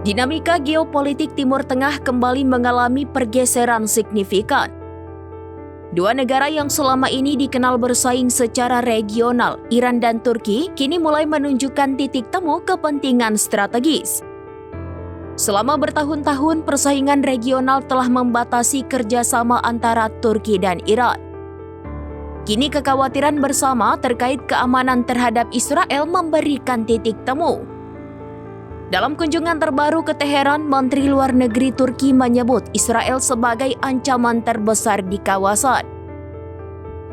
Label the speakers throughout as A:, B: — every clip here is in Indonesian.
A: Dinamika geopolitik Timur Tengah kembali mengalami pergeseran signifikan. Dua negara yang selama ini dikenal bersaing secara regional, Iran dan Turki, kini mulai menunjukkan titik temu kepentingan strategis. Selama bertahun-tahun, persaingan regional telah membatasi kerjasama antara Turki dan Iran. Kini kekhawatiran bersama terkait keamanan terhadap Israel memberikan titik temu. Dalam kunjungan terbaru ke Teheran, Menteri Luar Negeri Turki menyebut Israel sebagai ancaman terbesar di kawasan.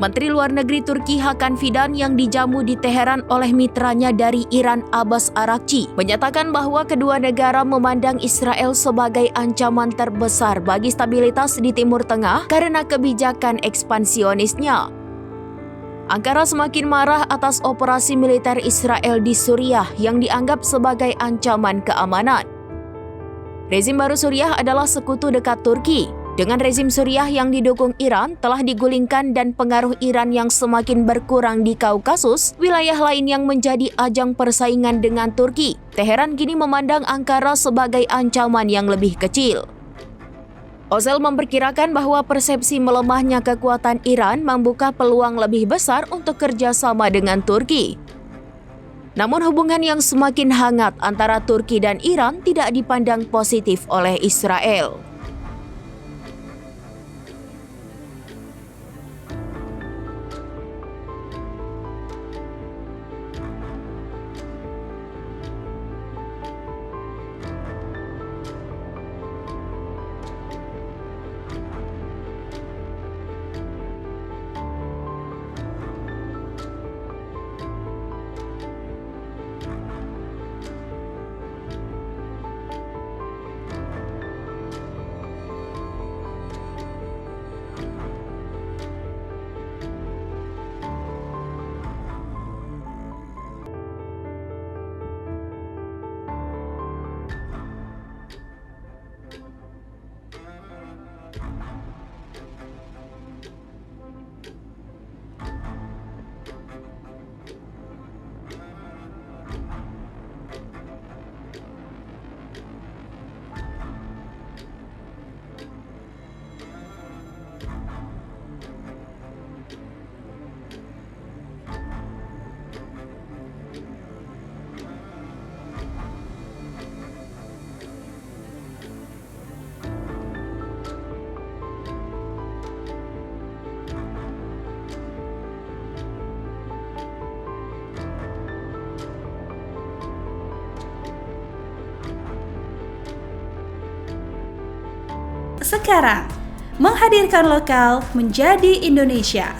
A: Menteri Luar Negeri Turki Hakan Fidan yang dijamu di Teheran oleh mitranya dari Iran Abbas Araghchi menyatakan bahwa kedua negara memandang Israel sebagai ancaman terbesar bagi stabilitas di Timur Tengah karena kebijakan ekspansionisnya. Ankara semakin marah atas operasi militer Israel di Suriah yang dianggap sebagai ancaman keamanan. Rezim baru Suriah adalah sekutu dekat Turki. Dengan rezim Suriah yang didukung Iran telah digulingkan dan pengaruh Iran yang semakin berkurang di Kaukasus, wilayah lain yang menjadi ajang persaingan dengan Turki. Teheran kini memandang Ankara sebagai ancaman yang lebih kecil. Ozel memperkirakan bahwa persepsi melemahnya kekuatan Iran membuka peluang lebih besar untuk kerjasama dengan Turki. Namun hubungan yang semakin hangat antara Turki dan Iran tidak dipandang positif oleh Israel.
B: Sekarang, menghadirkan lokal menjadi Indonesia.